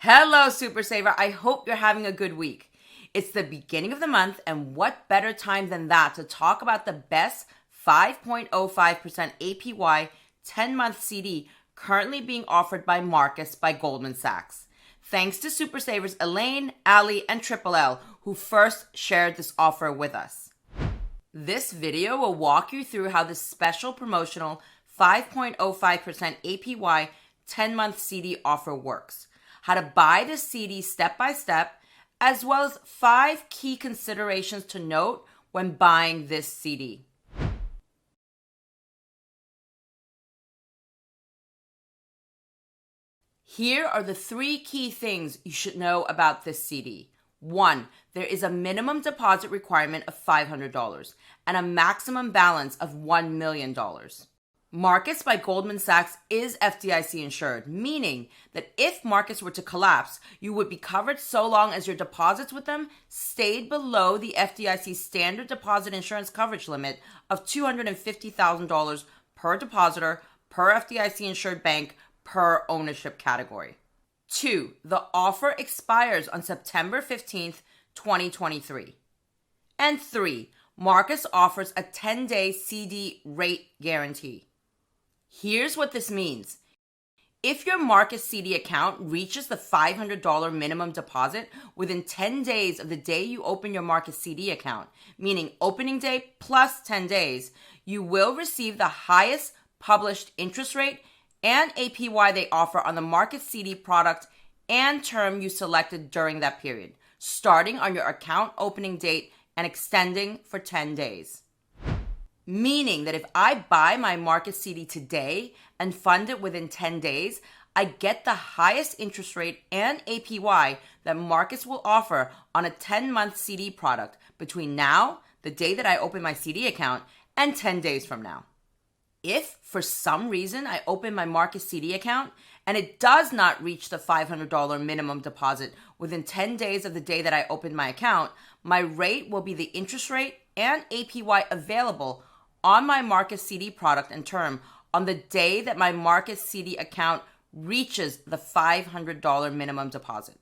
Hello, Super Saver. I hope you're having a good week. It's the beginning of the month, and what better time than that to talk about the best 5.05% APY 10-month CD currently being offered by Marcus by Goldman Sachs. Thanks to Super Savers Elaine, Ali, and Triple L, who first shared this offer with us. This video will walk you through how this special promotional 5.05% APY 10-month CD offer works, how to buy the CD step by step, as well as 5 key considerations to note when buying this CD. Here are the 3 key things you should know about this CD. 1. There is a minimum deposit requirement of $500 and a maximum balance of $1 million. Marcus by Goldman Sachs is FDIC insured, meaning that if Marcus were to collapse, you would be covered so long as your deposits with them stayed below the FDIC standard deposit insurance coverage limit of $250,000 per depositor, per FDIC insured bank, per ownership category. 2. The offer expires on September 15th, 2023. And 3. Marcus offers a 10-day CD rate guarantee. Here's what this means. If your Marcus CD account reaches the $500 minimum deposit within 10 days of the day you open your Marcus CD account, meaning opening day plus 10 days, you will receive the highest published interest rate and APY they offer on the Marcus CD product and term you selected during that period, starting on your account opening date and extending for 10 days. Meaning that if I buy my Marcus CD today and fund it within 10 days, I get the highest interest rate and APY that Marcus will offer on a 10-month CD product between now, the day that I open my CD account, and 10 days from now. If, for some reason, I open my Marcus CD account and it does not reach the $500 minimum deposit within 10 days of the day that I open my account, my rate will be the interest rate and APY available on my Marcus CD product and term on the day that my Marcus CD account reaches the $500 minimum deposit.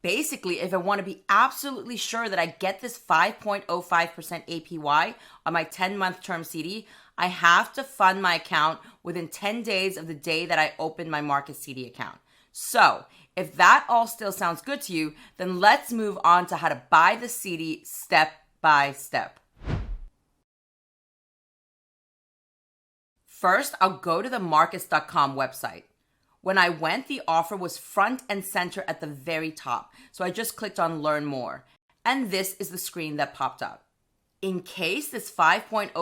Basically, if I want to be absolutely sure that I get this 5.05% APY on my 10-month term CD, I have to fund my account within 10 days of the day that I open my Marcus CD account. So, if that all still sounds good to you, then let's move on to how to buy the CD step by step. First, I'll go to the Marcus.com website. When I went, the offer was front and center at the very top, so I just clicked on Learn More, and this is the screen that popped up. In case this 5.05%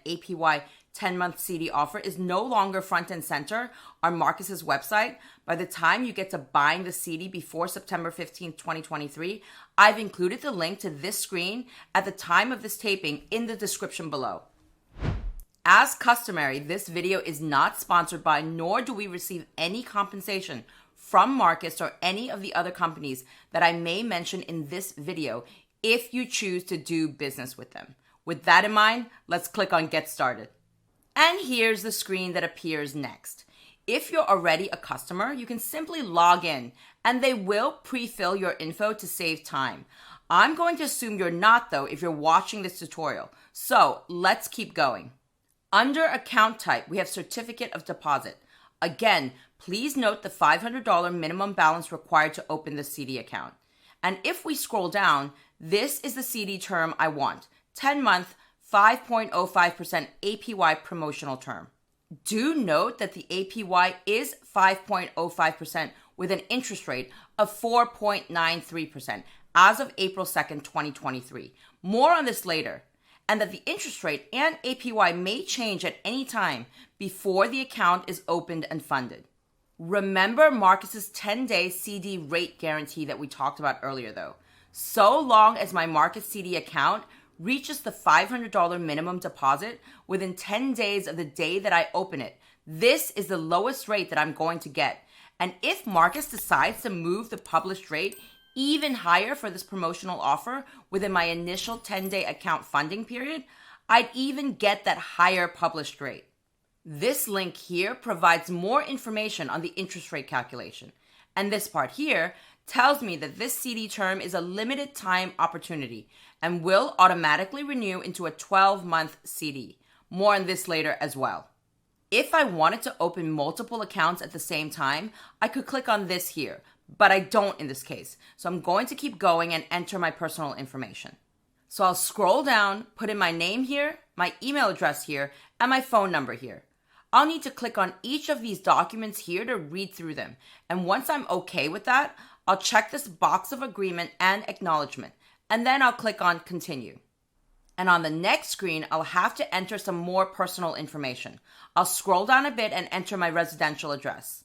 APY 10-month CD offer is no longer front and center on Marcus's website, by the time you get to buying the CD before September 15, 2023, I've included the link to this screen at the time of this taping in the description below. As customary, this video is not sponsored by, nor do we receive any compensation from Marcus or any of the other companies that I may mention in this video if you choose to do business with them. With that in mind, let's click on Get Started. And here's the screen that appears next. If you're already a customer, you can simply log in and they will pre-fill your info to save time. I'm going to assume you're not though if you're watching this tutorial. So let's keep going. Under account type, we have certificate of deposit. Again, please note the $500 minimum balance required to open the CD account. And if we scroll down, this is the CD term I want, 10-month, 5.05% APY promotional term. Do note that the APY is 5.05% with an interest rate of 4.93% as of April 2nd, 2023. More on this later. And that the interest rate and APY may change at any time before the account is opened and funded. Remember Marcus's 10-day CD rate guarantee that we talked about earlier though. So long as my Marcus CD account reaches the $500 minimum deposit within 10 days of the day that I open it, this is the lowest rate that I'm going to get. And if Marcus decides to move the published rate even higher for this promotional offer within my initial 10-day account funding period, I'd even get that higher published rate. This link here provides more information on the interest rate calculation. And this part here tells me that this CD term is a limited time opportunity and will automatically renew into a 12-month CD. More on this later as well. If I wanted to open multiple accounts at the same time, I could click on this here, but I don't in this case. So I'm going to keep going and enter my personal information. So I'll scroll down, put in my name here, my email address here, and my phone number here. I'll need to click on each of these documents here to read through them. And once I'm okay with that, I'll check this box of agreement and acknowledgement, and then I'll click on continue. And on the next screen, I'll have to enter some more personal information. I'll scroll down a bit and enter my residential address.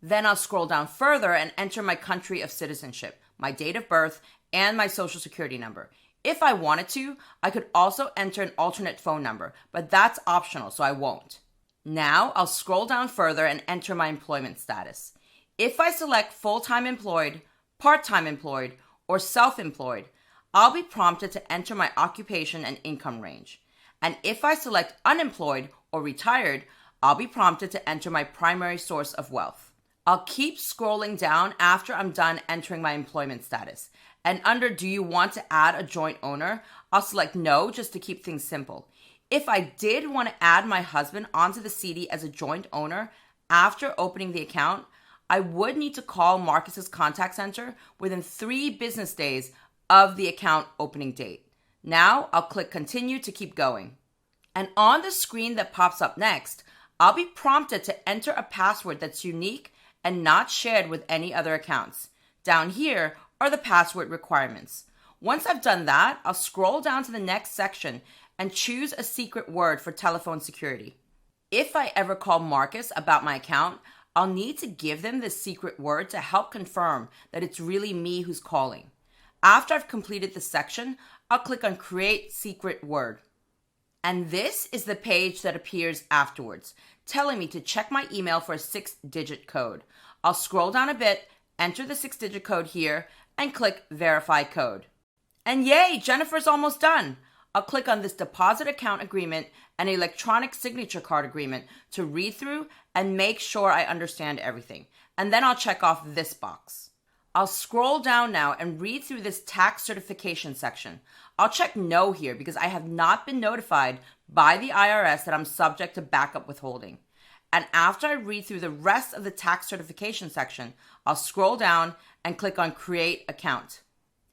Then I'll scroll down further and enter my country of citizenship, my date of birth, and my social security number. If I wanted to, I could also enter an alternate phone number, but that's optional, so I won't. Now I'll scroll down further and enter my employment status. If I select full-time employed, part-time employed, or self-employed, I'll be prompted to enter my occupation and income range. And if I select unemployed or retired, I'll be prompted to enter my primary source of wealth. I'll keep scrolling down after I'm done entering my employment status. And under do you want to add a joint owner, I'll select no just to keep things simple. If I did want to add my husband onto the CD as a joint owner after opening the account, I would need to call Marcus's contact center within 3 business days of the account opening date. Now I'll click continue to keep going. And on the screen that pops up next, I'll be prompted to enter a password that's unique and not shared with any other accounts. Down here are the password requirements. Once I've done that, I'll scroll down to the next section and choose a secret word for telephone security. If I ever call Marcus about my account, I'll need to give them this secret word to help confirm that it's really me who's calling. After I've completed this section, I'll click on Create Secret Word. And this is the page that appears afterwards, telling me to check my email for a 6-digit code. I'll scroll down a bit, enter the 6-digit code here, and click Verify Code. And yay, Jennifer's almost done. I'll click on this deposit account agreement and electronic signature card agreement to read through and make sure I understand everything. And then I'll check off this box. I'll scroll down now and read through this tax certification section. I'll check no here because I have not been notified by the IRS that I'm subject to backup withholding. And after I read through the rest of the tax certification section, I'll scroll down and click on Create Account.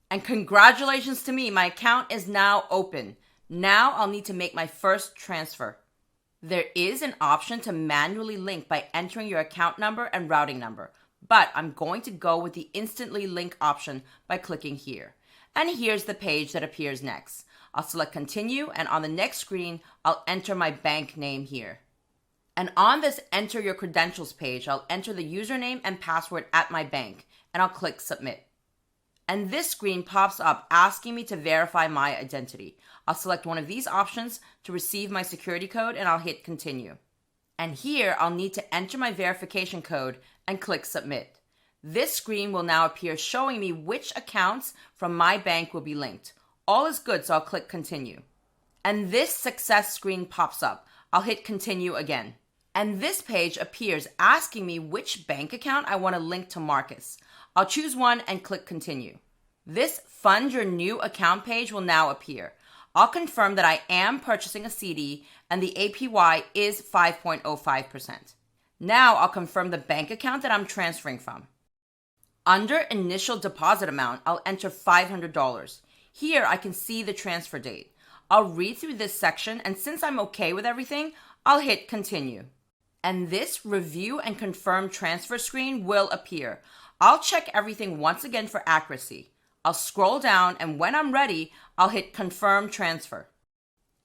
And congratulations to me, my account is now open. Now I'll need to make my first transfer. There is an option to manually link by entering your account number and routing number, but I'm going to go with the instantly link option by clicking here. And here's the page that appears next. I'll select continue, and on the next screen, I'll enter my bank name here. And on this enter your credentials page, I'll enter the username and password at my bank, and I'll click submit. And this screen pops up asking me to verify my identity. I'll select one of these options to receive my security code, and I'll hit continue. And here I'll need to enter my verification code and click submit. This screen will now appear showing me which accounts from my bank will be linked. All is good, so I'll click continue. And this success screen pops up. I'll hit continue again. And this page appears asking me which bank account I want to link to Marcus. I'll choose one and click continue. This Fund Your New Account page will now appear. I'll confirm that I am purchasing a CD and the APY is 5.05%. Now I'll confirm the bank account that I'm transferring from. Under Initial Deposit Amount, I'll enter $500. Here I can see the transfer date. I'll read through this section, and since I'm okay with everything, I'll hit continue. And this Review and Confirm Transfer screen will appear. I'll check everything once again for accuracy. I'll scroll down, and when I'm ready, I'll hit Confirm Transfer.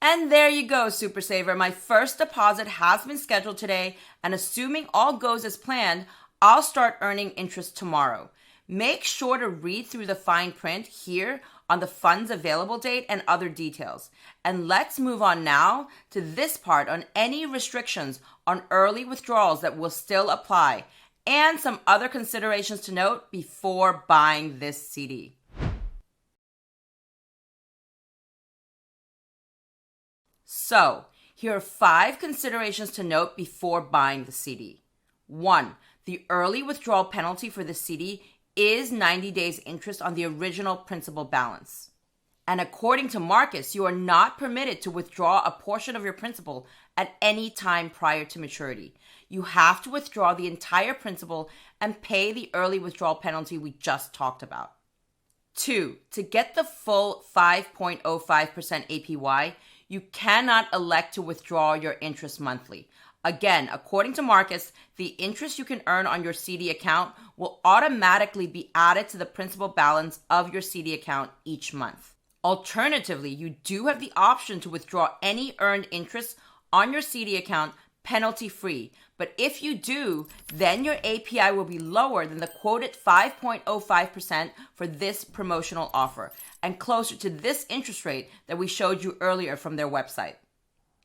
And there you go, Super Saver. My first deposit has been scheduled today, and assuming all goes as planned, I'll start earning interest tomorrow. Make sure to read through the fine print here on the funds available date and other details. And let's move on now to this part on any restrictions on early withdrawals that will still apply, and some other considerations to note before buying this CD. So, here are 5 considerations to note before buying the CD. 1. The early withdrawal penalty for the CD is 90 days interest on the original principal balance. And according to Marcus, you are not permitted to withdraw a portion of your principal at any time prior to maturity. You have to withdraw the entire principal and pay the early withdrawal penalty we just talked about. 2. To get the full 5.05% APY, you cannot elect to withdraw your interest monthly. Again, according to Marcus, the interest you can earn on your CD account will automatically be added to the principal balance of your CD account each month. Alternatively, you do have the option to withdraw any earned interest on your CD account penalty-free. But if you do, then your APY will be lower than the quoted 5.05% for this promotional offer and closer to this interest rate that we showed you earlier from their website.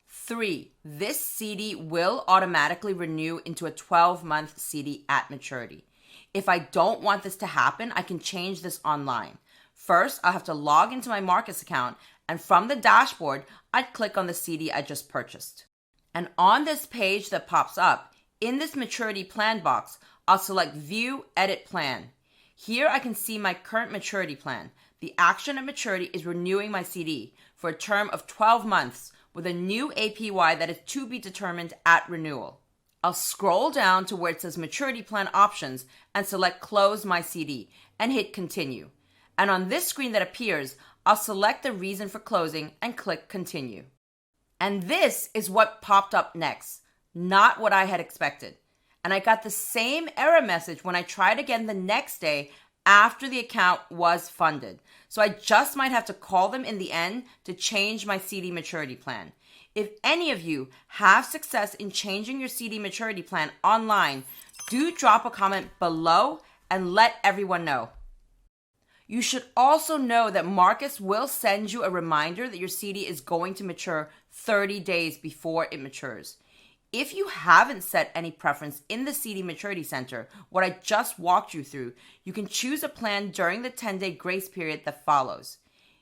3. This CD will automatically renew into a 12-month CD at maturity. If I don't want this to happen, I can change this online. First, I'll have to log into my Marcus account, and from the dashboard, I'd click on the CD I just purchased. And on this page that pops up, in this maturity plan box, I'll select View Edit Plan. Here I can see my current maturity plan. The action at maturity is renewing my CD for a term of 12 months with a new APY that is to be determined at renewal. I'll scroll down to where it says Maturity Plan Options and select Close My CD and hit Continue. And on this screen that appears, I'll select the reason for closing and click Continue. And this is what popped up next, not what I had expected. And I got the same error message when I tried again the next day after the account was funded. So I just might have to call them in the end to change my CD maturity plan. If any of you have success in changing your CD maturity plan online, do drop a comment below and let everyone know. You should also know that Marcus will send you a reminder that your CD is going to mature 30 days before it matures. If you haven't set any preference in the CD Maturity Center, what I just walked you through, you can choose a plan during the 10-day grace period that follows.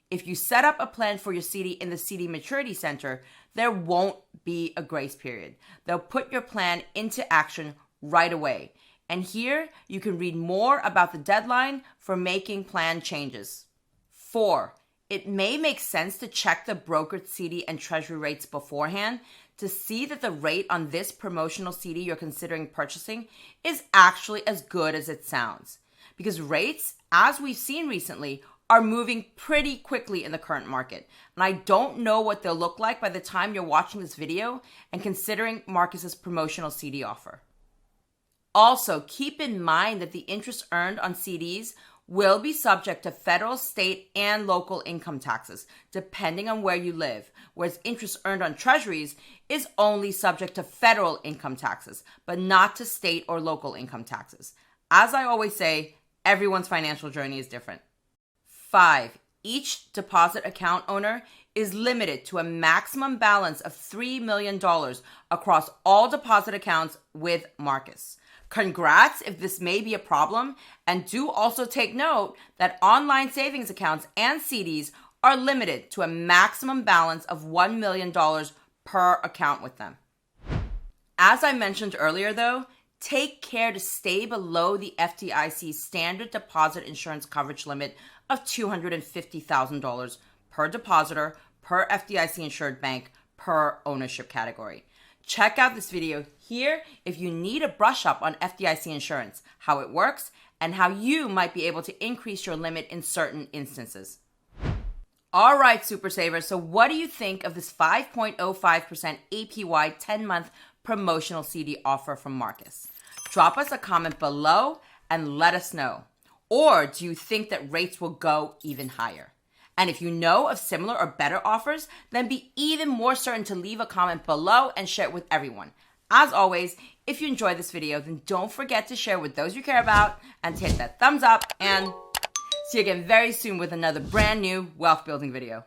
If you set up a plan for your CD in the CD Maturity Center, there won't be a grace period. They'll put your plan into action right away. And here you can read more about the deadline for making plan changes. 4. It may make sense to check the brokered CD and treasury rates beforehand to see that the rate on this promotional CD you're considering purchasing is actually as good as it sounds. Because rates, as we've seen recently, are moving pretty quickly in the current market. And I don't know what they'll look like by the time you're watching this video and considering Marcus's promotional CD offer. Also, keep in mind that the interest earned on CDs will be subject to federal, state, and local income taxes, depending on where you live, whereas interest earned on treasuries is only subject to federal income taxes, but not to state or local income taxes. As I always say, everyone's financial journey is different. 5. Each deposit account owner is limited to a maximum balance of $3 million across all deposit accounts with Marcus. Congrats if this may be a problem, and do also take note that online savings accounts and CDs are limited to a maximum balance of $1 million per account with them. As I mentioned earlier though, take care to stay below the FDIC's standard deposit insurance coverage limit of $250,000 per depositor, per FDIC-insured bank, per ownership category. Check out this video here if you need a brush up on FDIC insurance, how it works, and how you might be able to increase your limit in certain instances. All right, Super Savers, so what do you think of this 5.05% APY 10-month promotional CD offer from Marcus? Drop us a comment below and let us know. Or do you think that rates will go even higher? And if you know of similar or better offers, then be even more certain to leave a comment below and share it with everyone. As always, if you enjoyed this video, then don't forget to share with those you care about and to hit that thumbs up, and see you again very soon with another brand new wealth building video.